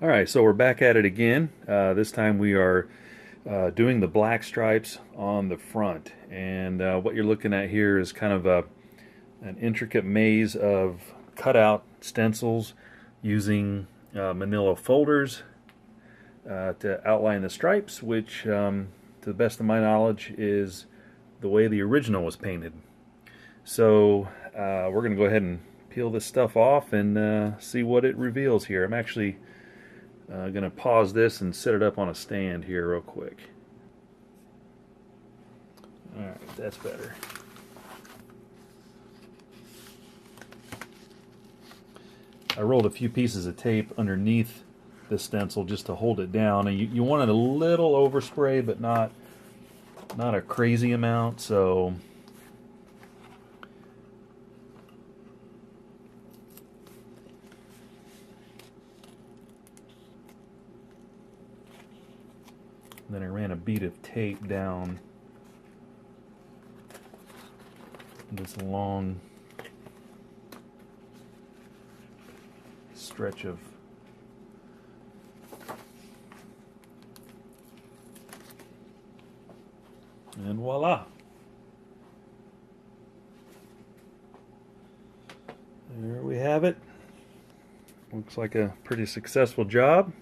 Alright, so we're back at it again. This time we are doing the black stripes on the front. And what you're looking at here is kind of an intricate maze of cutout stencils using manila folders to outline the stripes, which to the best of my knowledge is the way the original was painted. So we're going to go ahead and peel this stuff off and see what it reveals here. I'm actually going to pause this and set it up on a stand here real quick. Alright, that's better. I rolled a few pieces of tape underneath the stencil just to hold it down, and you want it a little overspray, but not a crazy amount. So then I ran a bead of tape down this long stretch of and voila. There we have it. Looks like a pretty successful job.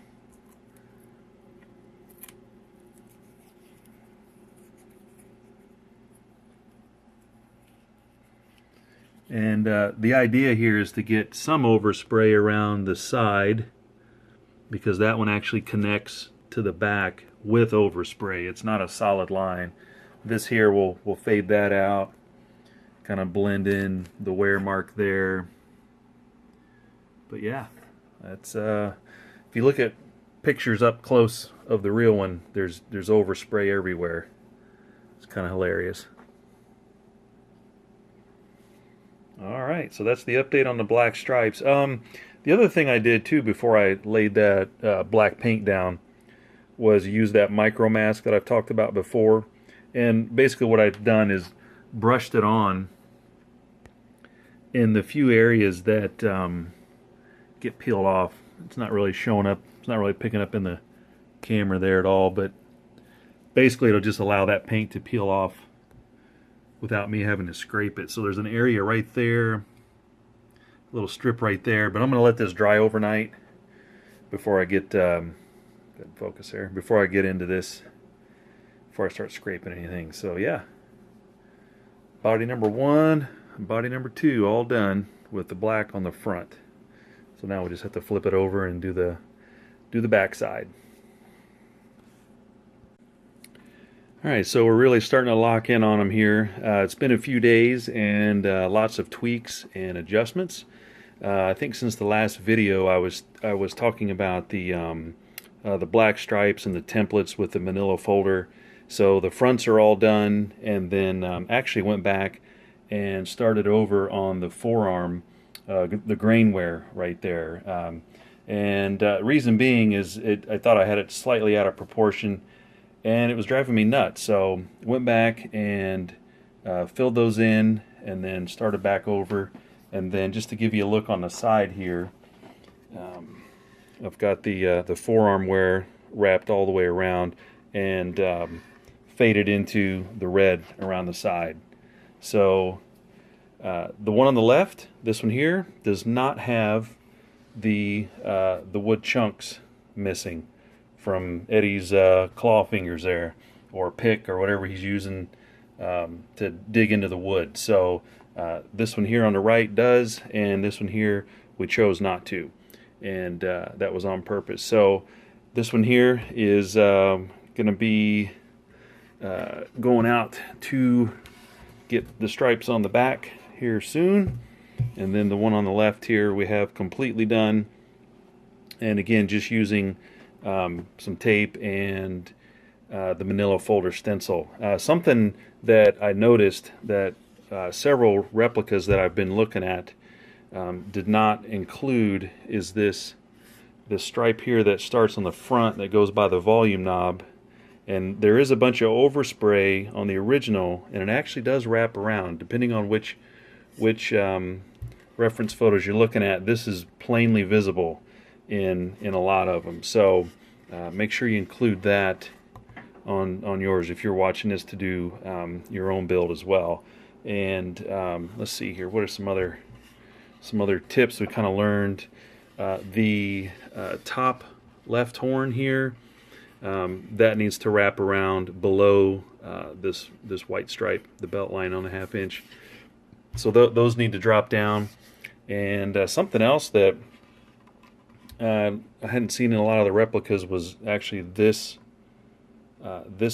And the idea here is to get some overspray around the side, because that one actually connects to the back with overspray. It's not a solid line. This here will fade that out, kind of blend in the wear mark there. But yeah, that's if you look at pictures up close of the real one, there's overspray everywhere. It's kind of hilarious. Alright, so that's the update on the black stripes. The other thing I did too before I laid that black paint down was use that micro mask that I've talked about before. And basically what I've done is brushed it on in the few areas that get peeled off. It's not really showing up, it's not really picking up in the camera there at all, but basically it'll just allow that paint to peel off without me having to scrape it. So there's an area right there, a little strip right there, but I'm going to let this dry overnight before I get focus there, before I get into this, before I start scraping anything. So yeah, body number 1 and body number 2 all done with the black on the front. So now we just have to flip it over and do the back side. Alright, so we're really starting to lock in on them here. It's been a few days and lots of tweaks and adjustments. I think since the last video I was talking about the black stripes and the templates with the manila folder. So the fronts are all done, and then actually went back and started over on the forearm, the grain wear right there. And reason being is I thought I had it slightly out of proportion, and it was driving me nuts. So went back and filled those in, and then started back over. And then just to give you a look on the side here, I've got the forearm wear wrapped all the way around and faded into the red around the side. So the one on the left, this one here, does not have the wood chunks missing from Eddie's claw fingers there, or pick, or whatever he's using to dig into the wood. So this one here on the right does, and this one here we chose not to, and that was on purpose. So this one here is going to be going out to get the stripes on the back here soon, and then the one on the left here we have completely done, and again just using some tape and the manila folder stencil. Something that I noticed that several replicas that I've been looking at did not include is this stripe here that starts on the front that goes by the volume knob, and there is a bunch of overspray on the original, and it actually does wrap around depending on which reference photos you're looking at. This is plainly visible, in a lot of them. So make sure you include that on yours if you're watching this to do your own build as well. And let's see here, what are some other tips we kind of learned. The top left horn here, that needs to wrap around below this white stripe, the belt line on the 1/2 inch. So those need to drop down. And something else that I hadn't seen in a lot of the replicas was actually this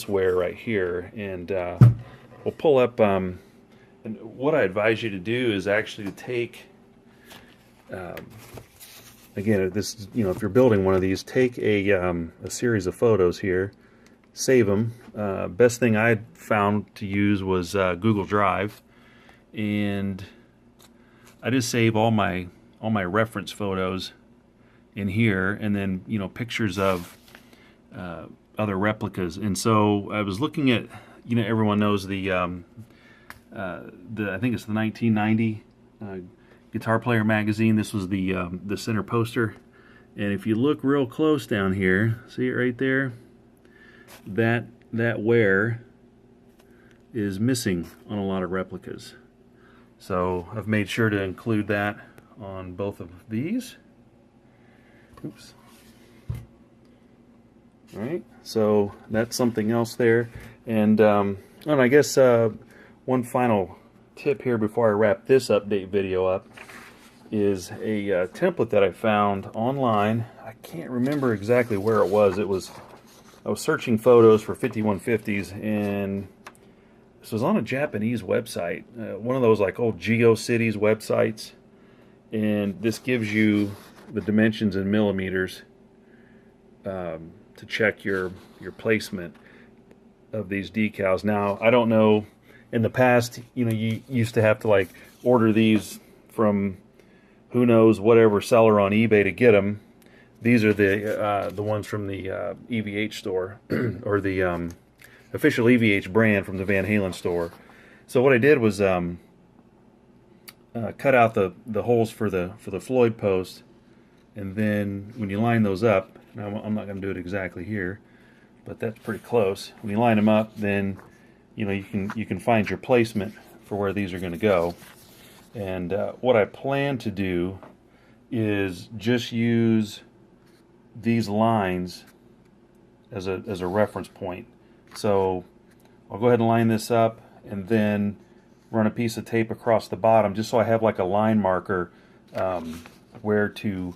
wear right here. And we'll pull up. And what I advise you to do is actually to take. Again, this, you know, if you're building one of these, take a series of photos here, save them. Best thing I found to use was Google Drive, and I just save all my reference photos in here, and then, you know, pictures of other replicas. And so I was looking at, you know, everyone knows the I think it's the 1990 Guitar Player magazine. This was the center poster, and if you look real close down here, see it right there, that wear is missing on a lot of replicas. So I've made sure to include that on both of these. Oops. All right, so that's something else there. And I guess one final tip here before I wrap this update video up is a template that I found online. I can't remember exactly where it was. I was searching photos for 5150s, and this was on a Japanese website, one of those like old GeoCities websites, and this gives you the dimensions in millimeters to check your placement of these decals. Now, I don't know. In the past, you know, you used to have to like order these from who knows whatever seller on eBay to get them. These are the ones from the EVH store or the official EVH brand from the Van Halen store. So what I did was cut out the holes for the Floyd post, and then when you line those up, now I'm not going to do it exactly here, but that's pretty close. When you line them up, then you know, you can find your placement for where these are going to go. And what I plan to do is just use these lines as a reference point. So I'll go ahead and line this up, and then run a piece of tape across the bottom, just so I have like a line marker where to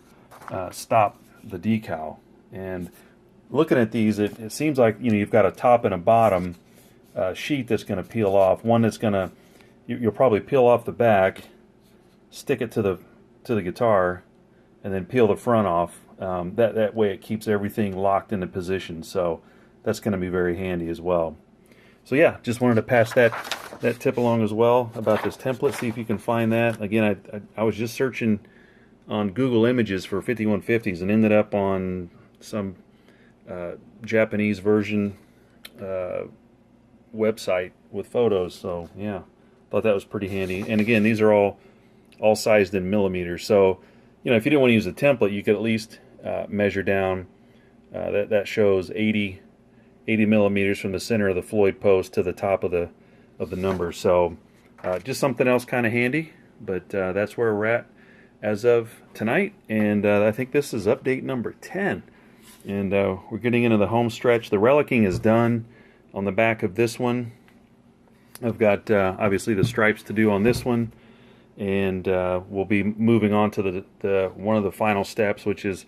stop the decal. And looking at these, it seems like, you know, you've got a top and a bottom sheet that's going to peel off. One that's going to, you'll probably peel off the back, stick it to the guitar, and then peel the front off. That way it keeps everything locked into position. So that's going to be very handy as well. So yeah, just wanted to pass that tip along as well about this template. See if you can find that. Again, I was just searching on Google Images for 5150s and ended up on some Japanese version website with photos. So yeah, thought that was pretty handy. And again, these are all sized in millimeters. So, you know, if you didn't want to use a template, you could at least measure down. That shows 80 millimeters from the center of the Floyd post to the top of the number. So just something else kind of handy. But that's where we're at as of tonight. And I think this is update number 10. And we're getting into the home stretch. The relicking is done on the back of this one. I've got obviously the stripes to do on this one, and we'll be moving on to the one of the final steps, which is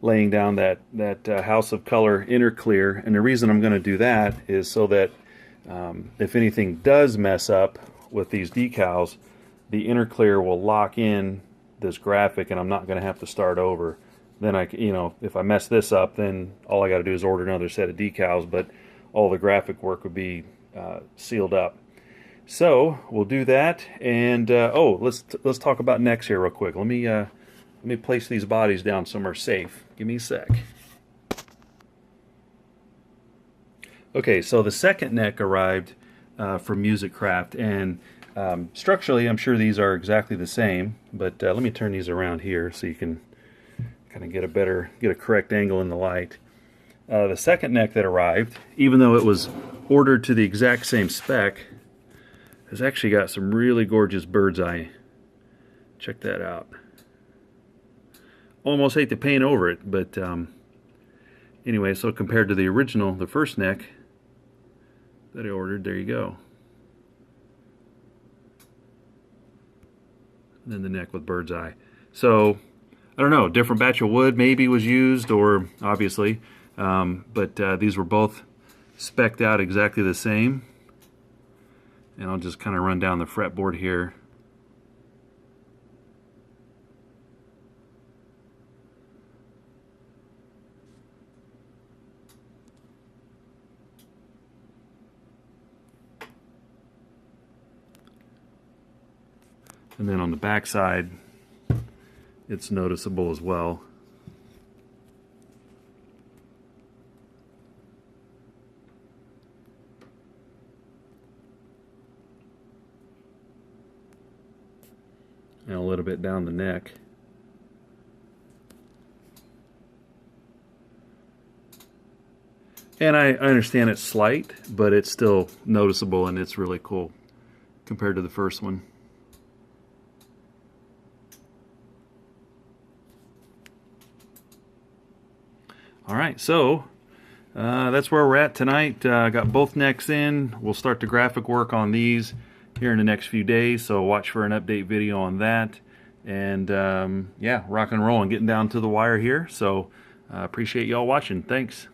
laying down that House of Color inner clear. And the reason I'm going to do that is so that if anything does mess up with these decals, the inner clear will lock in this graphic, and I'm not going to have to start over. Then if I mess this up, then all I got to do is order another set of decals, but all the graphic work would be sealed up. So we'll do that, and let's talk about necks here real quick. Let me place these bodies down somewhere safe. Give me a sec. Okay, so the second neck arrived from Music Craft, and structurally I'm sure these are exactly the same, but let me turn these around here so you can kind of get a correct angle in the light. The second neck that arrived, even though it was ordered to the exact same spec, has actually got some really gorgeous Birdseye. Check that out. Almost hate to paint over it, but anyway, so compared to the original, the first neck that I ordered, there you go. And then the neck with Birdseye. So, I don't know, different batch of wood maybe was used, or obviously, but these were both spec'd out exactly the same. And I'll just kind of run down the fretboard here. And then on the back side, it's noticeable as well. And a little bit down the neck. And I understand it's slight, but it's still noticeable, and it's really cool compared to the first one. Alright, so that's where we're at tonight. Got both necks in. We'll start the graphic work on these here in the next few days, so watch for an update video on that. And yeah, rock and roll and getting down to the wire here. So appreciate y'all watching. Thanks.